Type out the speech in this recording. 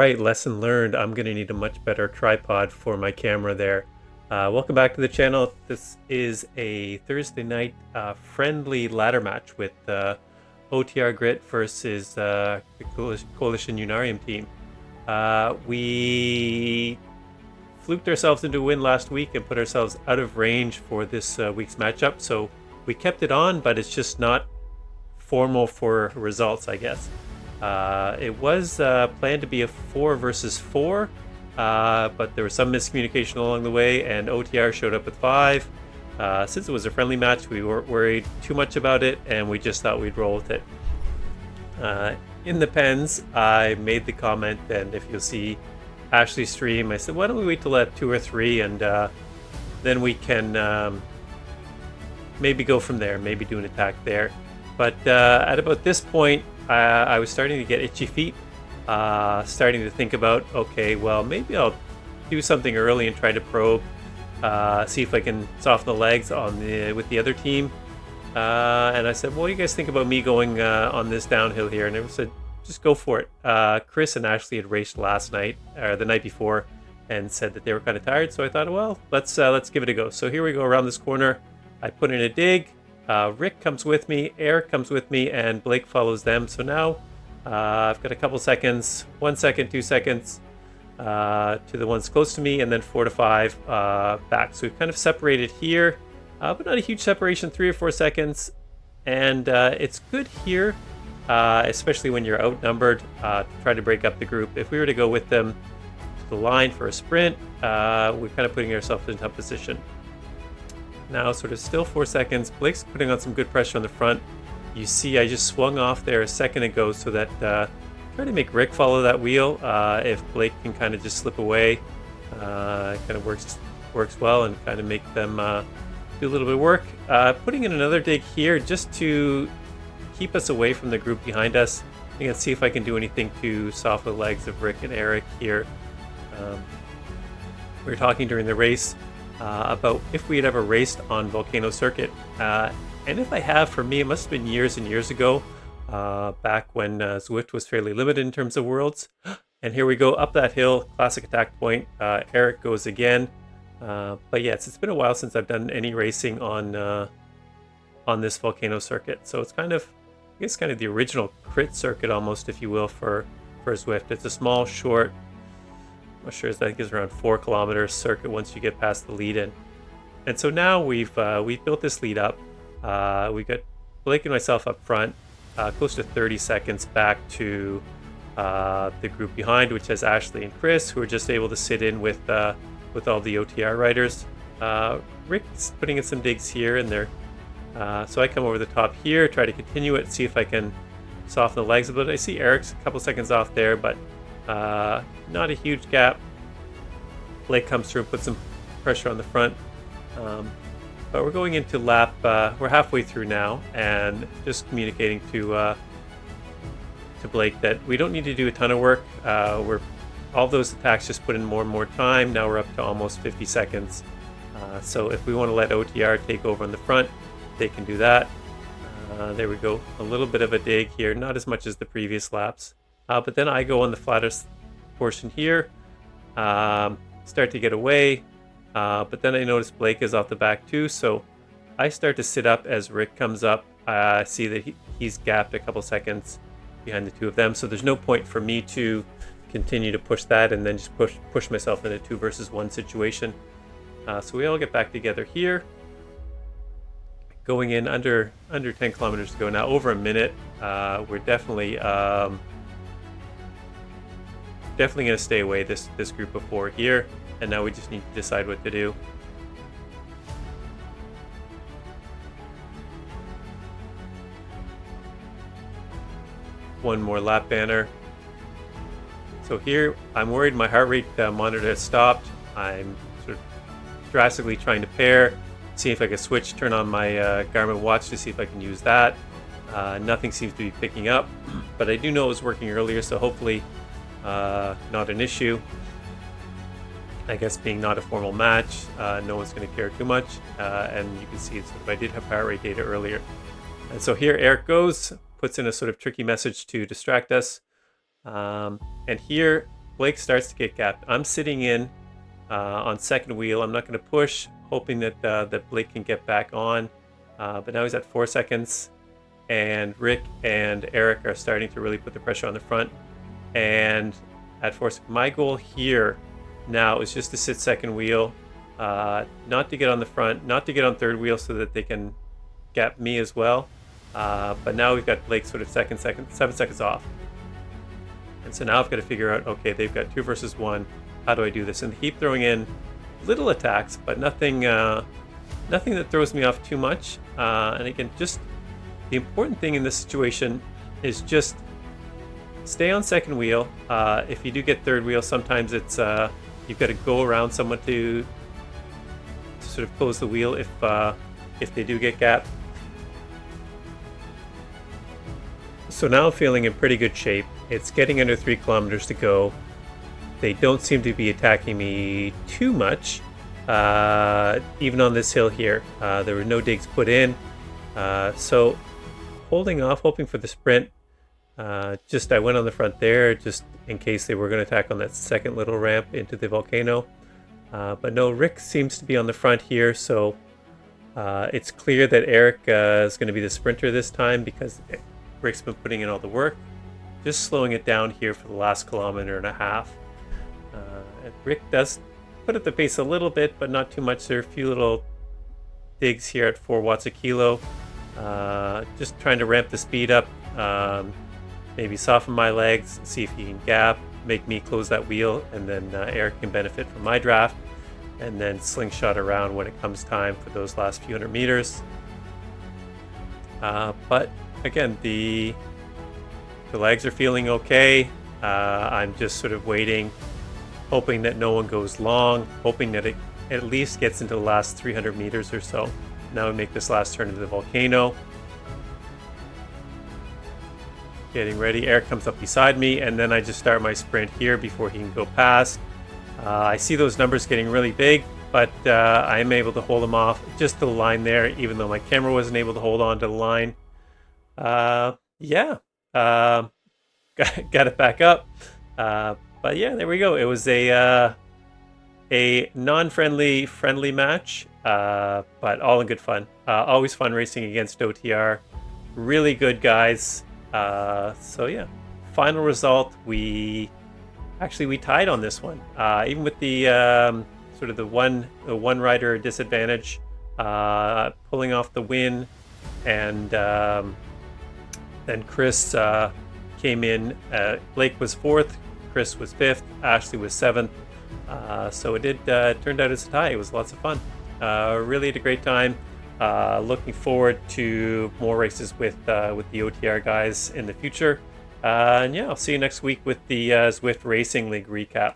right, lesson learned. I'm going to need a much better tripod for my camera there. Welcome back to the channel. This is a Thursday night friendly ladder match with OTR Grit versus the Coalition Unarium team. We fluked ourselves into a win last week and put ourselves out of range for this week's matchup. So we kept it on, but it's just not formal for results, I guess. It was planned to be a 4 versus 4, but there was some miscommunication along the way, and OTR showed up with 5. Since it was a friendly match, we weren't worried too much about it, and we just thought we'd roll with it. In the pens, I made the comment, and if you'll see Ashley's stream, I said, why don't we wait till at 2 or 3, and then we can maybe go from there, maybe do an attack there. But at about this point, I was starting to get itchy feet, starting to think about, okay, well, maybe I'll do something early and try to probe, see if I can soften the legs on with the other team. And I said, well, what do you guys think about me going on this downhill here? And they said, just go for it. Chris and Ashley had raced last night, or the night before, and said that they were kind of tired. So I thought, well, let's give it a go. So here we go around this corner. I put in a dig. Rick comes with me, Eric comes with me, and Blake follows them. So now I've got a couple seconds, 1 second, 2 seconds to the ones close to me, and then 4 to 5 back. So we've kind of separated here, but not a huge separation, 3 or 4 seconds. And it's good here, especially when you're outnumbered, to try to break up the group. If we were to go with them to the line for a sprint, we're kind of putting ourselves in a tough position. Now sort of still 4 seconds. Blake's putting on some good pressure on the front. You see I just swung off there a second ago so that try to make Rick follow that wheel. If Blake can kind of just slip away, it kind of works well, and kind of make them do a little bit of work. Putting in another dig here just to keep us away from the group behind us. I'm going to see if I can do anything to soften the legs of Rick and Eric here. We were talking during the race about if we had ever raced on Volcano Circuit. And if I have, for me, it must have been years and years ago, back when Zwift was fairly limited in terms of worlds. And here we go up that hill, classic attack point. Eric goes again. But yes, it's been a while since I've done any racing on this Volcano Circuit. So it's kind of, I guess, kind of the original crit circuit almost, if you will, for Zwift. It's a small, short, I'm not sure, I think it's around 4 kilometer circuit once you get past the lead in. And so now we've built this lead up. We've got Blake and myself up front, close to 30 seconds back to the group behind, which has Ashley and Chris, who are just able to sit in with all the OTR riders. Rick's putting in some digs here and there. So I come over the top here, try to continue it, see if I can soften the legs a bit. I see Eric's a couple seconds off there, but not a huge gap. Blake comes through and puts some pressure on the front. But we're going into lap, we're halfway through now, and just communicating to Blake that we don't need to do a ton of work. All those attacks just put in more and more time. Now we're up to almost 50 seconds. So if we want to let OTR take over on the front, they can do that. There we go. A little bit of a dig here, not as much as the previous laps. But then I go on the flattest portion here, start to get away. But then I notice Blake is off the back too, so I start to sit up as Rick comes up. I see that he's gapped a couple seconds behind the two of them, so there's no point for me to continue to push that and then just push myself in a 2 versus 1 situation. So we all get back together here. Going in under 10 kilometers to go now, over a minute. We're definitely going to stay away this group of 4 here, and now we just need to decide what to do. One more lap banner. So here I'm worried my heart rate monitor has stopped. I'm sort of drastically trying to pair, see if I can switch, turn on my Garmin watch to see if I can use that. Nothing seems to be picking up, but I do know it was working earlier, so hopefully not an issue. I guess being not a formal match, no one's going to care too much, and you can see I did have heart rate data earlier. And so here Eric goes, puts in a sort of tricky message to distract us, and here Blake starts to get gapped. I'm sitting in on second wheel. I'm not going to push, hoping that Blake can get back on. But now he's at 4 seconds, and Rick and Eric are starting to really put the pressure on the front. And at 4 seconds, my goal here now is just to sit second wheel, not to get on the front, not to get on third wheel so that they can gap me as well. But now we've got Blake sort of 7 seconds off. And so now I've got to figure out, okay, they've got 2 versus 1. How do I do this? And they keep throwing in little attacks, but nothing that throws me off too much. And again, just the important thing in this situation is just stay on second wheel. If you do get third wheel, sometimes it's you've got to go around someone to sort of close the wheel if they do get gapped. So now I'm feeling in pretty good shape. It's getting under 3 kilometers to go. They don't seem to be attacking me too much, even on this hill here. There were no digs put in. So holding off, hoping for the sprint. I went on the front there just in case they were going to attack on that second little ramp into the volcano. But no, Rick seems to be on the front here, so it's clear that Eric is going to be the sprinter this time because Rick's been putting in all the work. Just slowing it down here for the last 1.5 kilometers. And Rick does put up the pace a little bit, but not too much. There are a few little digs here at 4 watts a kilo. Just trying to ramp the speed up. Maybe soften my legs, see if he can gap, make me close that wheel, and then Eric can benefit from my draft, and then slingshot around when it comes time for those last few hundred meters. But again, the legs are feeling okay. I'm just sort of waiting, hoping that no one goes long, hoping that it at least gets into the last 300 meters or so. Now we make this last turn into the volcano. Getting ready, Eric comes up beside me, and then I just start my sprint here before he can go past. I see those numbers getting really big, but I am able to hold them off just to the line there, even though my camera wasn't able to hold on to the line. Got it back up. But yeah, there we go. It was a non-friendly, friendly match, but all in good fun. Always fun racing against OTR. Really good guys. So yeah, final result, we tied on this one, even with the sort of the one rider disadvantage, pulling off the win, and then Chris came in. Blake was 4th, Chris was 5th, Ashley was 7th. So it turned out as a tie. It was lots of fun. Really had a great time. Looking forward to more races with the OTR guys in the future. And yeah, I'll see you next week with the Zwift Racing League recap.